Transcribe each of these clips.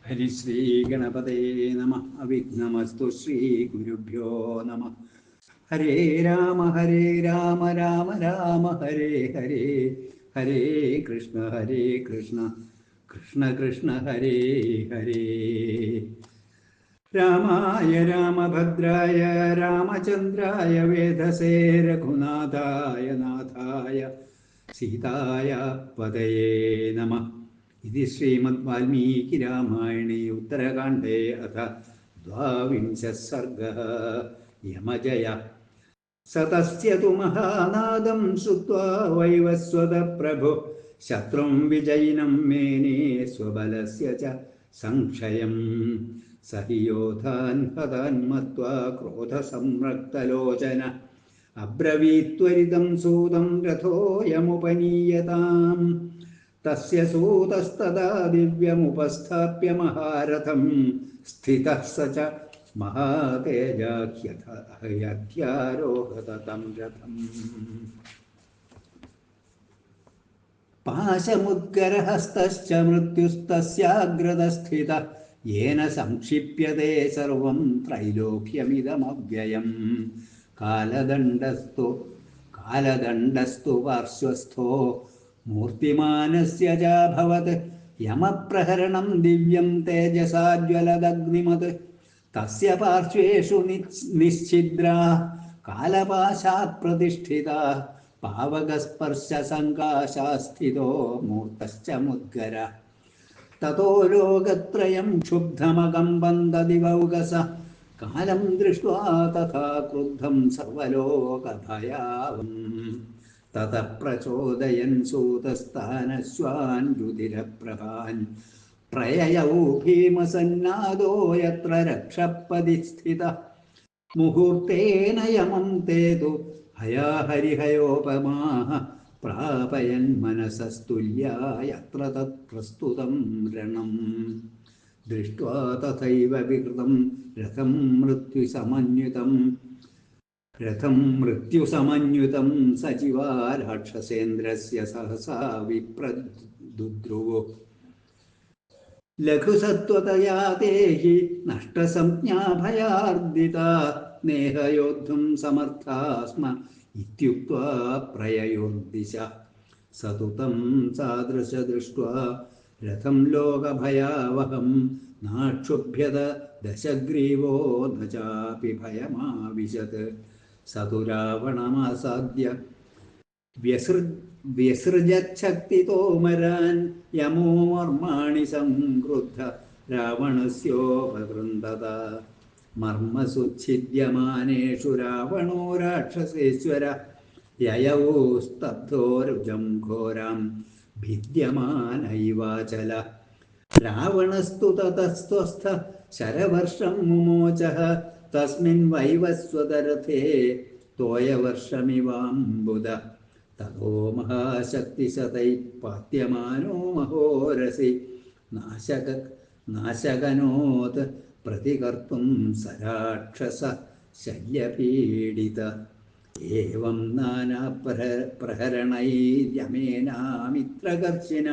ഹരിശ്രീ ഗണപതേ നമ. അവിഘ്നമസ്തു. ശ്രീ ഗുരുഭ്യോ നമ. ഹരേ രാമ രാമ രാമ ഹരേ ഹരേ. ഹരേ കൃഷ്ണ കൃഷ്ണ കൃഷ്ണ ഹരേ ഹരേ. രാമായ രാമഭദ്രായ രാമചന്ദ്രായ വേധസേ രഘുനാഥായ നാഥായ സീതായ പതയേ നമഃ. ഇതി ശ്രീമദ് വാൽമീകി രാമായണേ ഉത്തരകാണ്ഡേ അഥ ദ്വാവിംശഃ സർഗഃ. യമജയ സതസ്യ തു മഹാനാദം ശ്രുത്വാ വൈവസ്വത പ്രഭു ശത്രും വിജയിനം മേനേ സ്വബലസ്യ ച സംക്ഷയം. സഹിയോധാൻ ഹതാൻ മത്വാ ക്രോധസംരക്തലോചന അബ്രവീത്വരിതം സൂതം രഥോയമുപനീയതാം. തസ്യ സൂതസ്തദാ ദിവ്യമുപസ്ഥാപ്യ മഹാരഥം സ്ഥിതഃ സ ച മഹാതേജാഹ്യധ്യാരോഹത തം രഥം. പാശമുദ്ഗരഹസ്തശ്ച മൃത്യുസ്തസ്യാഗ്രതസ്ഥിതഃ യേന സംക്ഷിപ്യതേ സർവം ത്രൈലോക്യമിദമവ്യയം. കാലദണ്ഡസ്തു പാർശ്വസ്ഥോ മൂർത്തിമാനസ്യ ചാഭവത് യമപ്രഹരണം ദിവ്യം തേജസാജ്വലദഗ്നിമത്. തസ്യ പാർശ്വേഷു നിശ്ഛിദ്രാഃ കാലപാശാത് പ്രതിഷ്ഠിതാഃ പാവകസ്പർശസങ്കാശാസ്ഥിതോ മൂർത്തശ്ച മുദ്ഗരഃ. തതോ ലോകത്രയം ക്ഷുബ്ധമകമ്പം ദദിവൗകസഃ കാലം ദൃഷ്ട്വാ തഥാ ക്രുദ്ധം സർവലോകഭയാവഹം. തതഃ പ്രചോദയൻ സൂതസ്ഥാനശ്വാൻ രുധിരപ്രഭാൻ പ്രയയൗ ഭീമസന്നാദോ യത്ര രക്ഷപതി സ്ഥിതഃ. മുഹൂർത്തേന യമം തേ തു ഹയാഹരിഹയോപമാഃ പ്രാപയൻ മനസസ്തുല്യാ യത്ര തത് പ്രസ്തുതം രണം. ദൃഷ്ട്വാ തഥൈവ വികൃതം രഥം മൃത്യുസമന്യുതം സചിവാ രാക്ഷസേന്ദ്രസ്യ സഹസാ വിപ്രദുദ്രുവോ. ലഘുസത്വതയാ തേഹി നഷ്ടസംജ്ഞാഭയാർദിതാ നേഹയോദ്ധും സമർത്ഥാ സ്മ ഇത്യുക്ത്വാ പ്രയയോർദിശ. സതുതം സാദൃശ ദൃഷ്ട്വാ രഥം ലോകഭയാവഹം നാക്ഷുഭ്യത ദശഗ്രീവോ ന ചാപി ഭയമാവിശത്. സതു രാവണമാസാദ്യ വ്യസൃജച്ഛക്തിതോമരാൻ യമോ മർമാണി സംക്രുദ്ധ രാവണസ്യോപകൃന്ദത. മർമ്മസുച്ഛിദ്യമാനേഷു രാവണോ രാക്ഷസേശ്വര യയൗ സ്തബ്ധോരുജം ഘോരാം ഭിദ്യമാനൈവാചല. രാവണസ്തു തതസ്ത്വസ്ഥ ശരവർഷം മുമോചഃ തസ്മിൻ വൈവസ്വതരഥേ തോയവർഷമിവാംബുധ. തതോ മഹാശക്തിശതൈ പാത്യമാനോ മഹോരസി നാശകനോത് പ്രതികർത്തും സരാക്ഷസ ശല്യപീഡിത. ഏവം നാനാപ്രഹരണൈര്യമേനാമിത്രകർഷിണ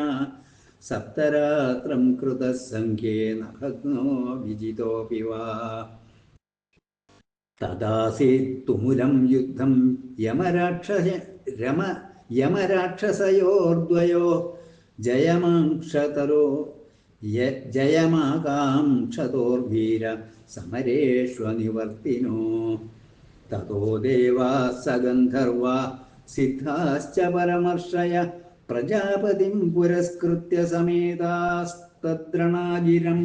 സപ്തരാത്രം കൃതസംഖ്യേന ഭഗ്നോ വിജിതോപി വാ. തദാസീത് തുമുലം യുദ്ധം യമരാക്ഷസയോർദ്വയോ ജയമാകാംക്ഷതോർവീര സമരേഷ്വനിവർത്തിനോ. തതോ ദേവാഃ സഗന്ധർവാ സിദ്ധാശ്ച പരമർഷയ പ്രജാപതിം പുരസ്കൃത്യ സമേതാസ്തദ്രണാജിരം.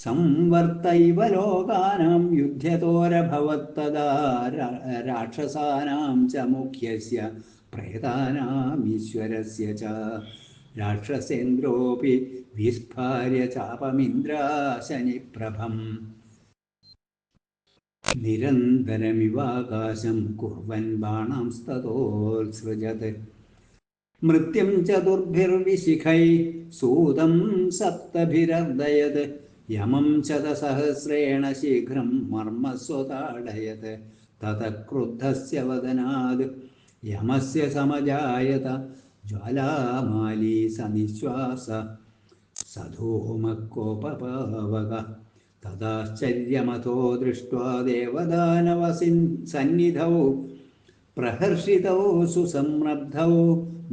സംവർത്തൈവ ലോകാനാം യുധ്യതോരഭവത്തദാ രാക്ഷസാനാം ച മുഖ്യസ്യ പ്രേതാനാം ഈശ്വരസ്യ ച. രാക്ഷസേന്ദ്രോപി വിസ്ഫാര്യ ചാപമിന്ദ്രാശനിപ്രഭം നിരന്തരമിവാകാശം കുർവൻ ബാണംസ്തതോത്സൃജത്. മൃത്യും ചതുർഭിർവിശിഖൈ സൂതം സപ്തഭിരർദയത് യമം ശതസഹസ്രേണ ശീഘ്രം മർമ്മസ്വതാടയത്. തതഃ ക്രുദ്ധസ്യ വദനാത് യമസ്യ സമജായത ജ്വാലാമാലീ സനിശ്വാസ സധൂമക്കോപപാവക. തദാശ്ചര്യമഥോ ദൃഷ്ട്വാ ദേവദാനവസന്നിധൗ പ്രഹർഷിതൗ സുസംരബ്ധൗ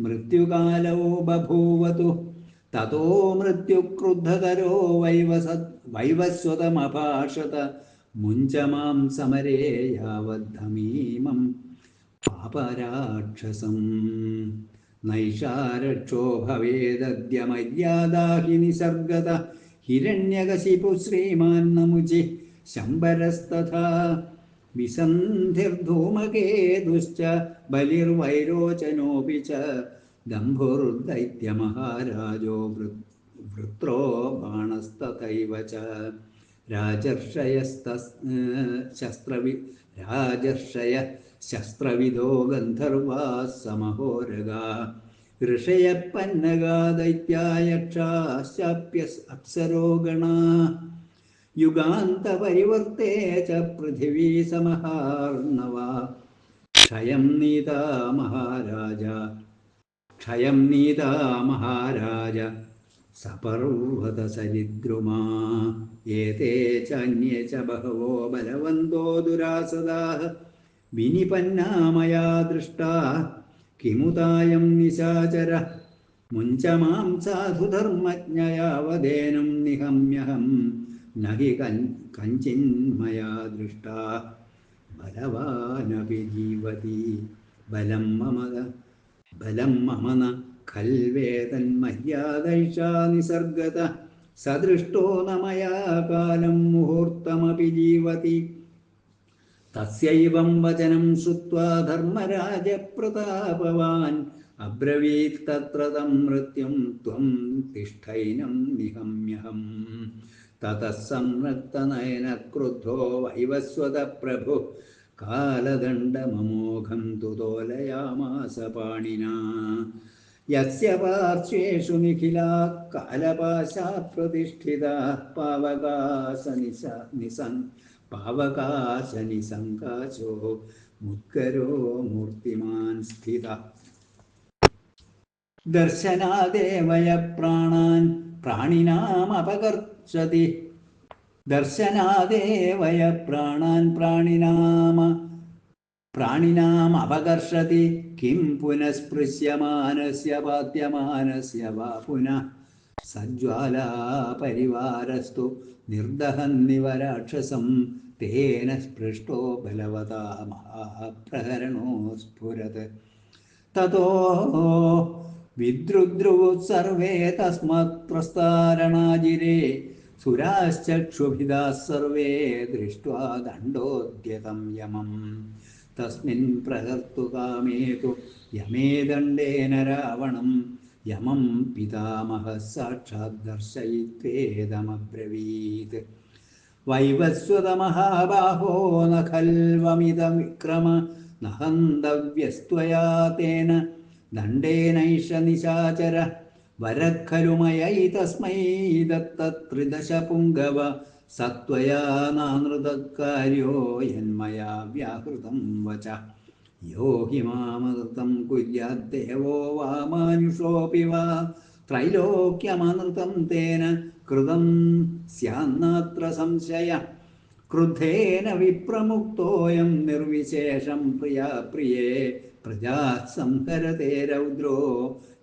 മൃത്യുകാലൗ ബഭൂവതു. തതോ മൃത്യുക്രുദ്ധതരോ വൈവസ്വതമഭാഷത. മുഞ്ച മാം സമരേ യാവദ്ധമീമം പാപരാക്ഷസം. നൈഷാരക്ഷോ ഭവേദദ്യ മര്യാദാ ഹി നിസർഗത. ഹിരണ്യകശിപു ശ്രീമാൻ നമുചി ശംബരസ്തഥാ. വിസന്ധിർധൂമകേതുശ്ച ബലിർവൈരോചനോപി ച. ദംഭുർദൈത്യമഹാരാജോ വൃത്രോ ബാണസ്തഥൈവ ച. രാജർഷയ ശസ്ത്രവിദോ ഗന്ധർവാः സമഹോരഗാഃ. ഋഷയഃപന്നഗാ ദൈത്യായക്ഷാശ്ചാപ്യ അപ്സരോ ഗണാഃ. യുഗാന്തപരിവർത്തേ ച പൃഥിവീ സമഹാർണവാ. ക്ഷയം നീതാ മഹാരാജ സപർവതസരിദ്രുമാ. ഏതേ ചാന്യേ ച ബഹവോ ബലവന്തോ ദുരാസദാഃ. വിനിപന്നാ മയാ ദൃഷ്ടാഃ കിമുതായം നിശാചര. മുഞ്ച മാം സാധുധർമ്മജ്ഞ യാവദേനം നിഹമ്യഹം. നഹി കഞ്ചിന്മയാ ദൃഷ്ടാഃ ബലവാനപി ജീവതി. ബലം മമ ന ഖൽവേതന്മര്യാദൈഷാ നിസർഗത. സദൃഷ്ടോ ന മയാ കാലം മുഹൂർത്തമപി ജീവതി. തസ്യൈവം വചനം ശ്രുത്വാ ധർമ്മരാജപ്രതാപവാൻ അബ്രവീത് തത്ര തം മൃത്യും ത്വം തിഷ്ഠൈനം നിഹമ്യഹം. തതഃ സംരക്തനയന ക്രുദ്ധോ വൈവസ്വത പ്രഭു കാലദണ്ഡമമോഘം തുതോലയാമാസ പാണിനാ. യസ്യ പാർശ്വേഷു നിഖിലാഃ കാലപാശാ പ്രതിഷ്ഠിതാഃ. പാവകാശനിസങ്കാശോ മുദ്ഗരോ മൂർത്തിമാൻ സ്ഥിതഃ. ദർശനാദേവയ പ്രാണിനാമപകർഷതി. ദർശനാദേവയ പ്രാണിനാമപകർഷതി. കിം പുനഃസ്പൃശ്യമാനസ്യ പാദ്യമാനസ്യ വാ പുനഃ. സജ്ജ്വാലാപരിവാരസ്തു നിർദഹന്നിവ രാക്ഷസം. തേന സ്പൃഷ്ടോ ബലവതാ മഹാപ്രഹരണോ സ്ഫുരത്. തതോ വിദ്രുദ്രുവുഃ സർവേ തസ്മാത് പ്രസ്താരണാജിരേ. സുരാശ്ചക്ഷുഭിദാഃ സർവേ ദൃഷ്ട്വാ ദണ്ഡോദ്യതം യമം. തസ്മിൻ പ്രഹർത്തുകാമേതു യമേ ദണ്ഡേന രാവണം. യമം പിതാമഹഃ സാക്ഷാത് ദർശയിത്വേദമബ്രവീത്. വൈവസ്വതമഹാബാഹോ ന ഖൽവമിദം വിക്രമ. ന ഹന്തവ്യസ്ത്വയാ തേന ദണ്ഡേനൈഷ നിശാചര. വരഃ ഖലു മയൈതസ്മൈ ദത്തത്രിദശ പുംഗവ. സത്വയാ നാനൃതകാര്യോ യന്മയാ വ്യാഹൃതം വച. യോ ഹി മാമനൃതം കുര്യാദ്ദേവോ വാ മാനുഷോऽപി വാ. ത്രൈലോക്യമനൃതം തേന കൃതം സ്യാന്നാത്ര സംശയ. ക്രുദ്ധേന വിപ്രമുക്തോയം നിർവിശേഷം പ്രിയേ. പ്രജാഃ സംഹരത്തെ രൗദ്രോ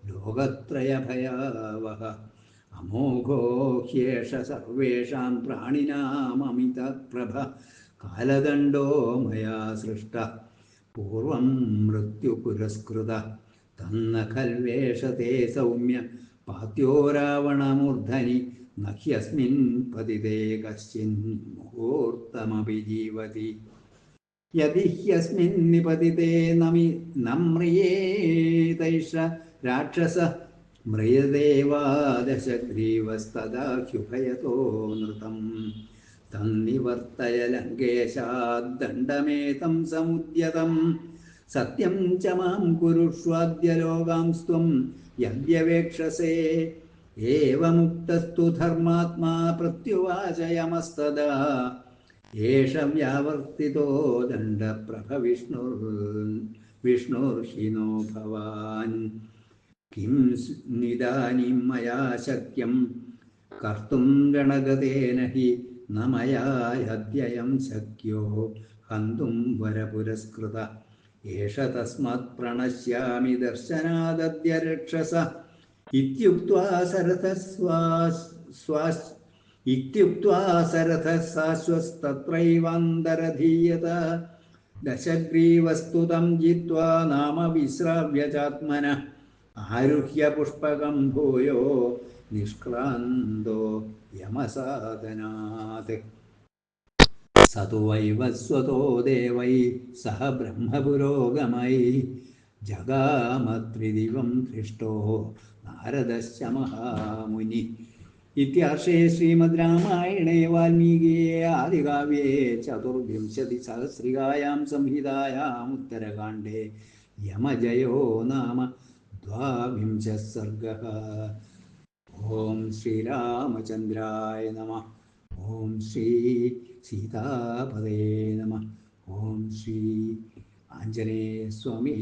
ലോകത്രയഭയാവഹ. അമോഘോ ഹ്യേഷ സർവേഷാം പ്രാണിനാമമിതപ്രഭ. കാലദണ്ഡോ മയാ സൃഷ്ടഃ പൂർവം മൃത്യുപുരസ്കൃതഃ. തന്ന ഖൽവേഷത്തെ സൗമ്യ പാത്യോ രാവണമൂർധനി. ന ഹ്യസ്മിൻ പതിതേ കശ്ചിൻ മുഹൂർത്തമപി ജീവതി. യദി ഹ്യസ്മിൻ നിപതിതേ നമ്രിയേതൈഷ രാക്ഷസ. മ്രിയദേവാ ദശഗ്രീവസ്തദാ ഹ്യുഭയതോ നൃതം. തന്നിവർത്തയ ലങ്കേശാദ് ദണ്ഡമേതം സമുദ്യതം. സത്യം ച മാം കുരുഷ്വാദ്യ ലോകാംസ്ത്വം യദ്യവേക്ഷസേ. ഏവമുക്തസ്തു ധർമാത്മാ പ്രത്യുവാച യമസ്തദാ. ഏഷ വ്യാവർത്തിതോ ദണ്ഡപ്രഭ വിഷ്ണുർഹിനോ ഭവാൻ. കിം നിദാനീം മയാ ശക്യം കർത്തും ഗണഗതേന ഹി ന മയാദ്യയം ശക്യോ ഹന്തും വരപുരസ്കൃത ഏഷ തസ്മാത് പ്രണശ്യാമി ദർശനാദദ്യ രക്ഷസ ഇത്യുക്ത്വാ സരഥസാശ്വസ്തത്രൈവാന്തരധീയത ദശഗ്രീവസ്തു ജിത്വാ നാമ വിശ്രാവ്യ ചാത്മനഃ ആരുഹ്യ പുഷ്പകം ഭൂയോ നിഷ്ക്രാന്തോ യമസാദനാത് സതു വൈവസ്വതോ ദേവൈ സഹ ബ്രഹ്മപുരോഗമൈ ജഗാമത്രിദിവം ദൃഷ്ടോ നാരദശ്ച മഹാമുനി ഇത്യാർഷേ ശ്രീമദ് രാമായണേ വാൽമീകിയെ ആദികാവ്യേ ചതുർവിംശതിസഹസ്രികായാം സംഹിതായാം ഉത്തരകാണ്ഡേ യമജയോ നാമ ദ്വാവിംശഃ സർഗഃ. ഓം ശ്രീരാമചന്ദ്രായ നമഃ. ഓം ശ്രീ സീതാപതേ നമഃ. ഓം ശ്രീ ആഞ്ജനേയ സ്വാമി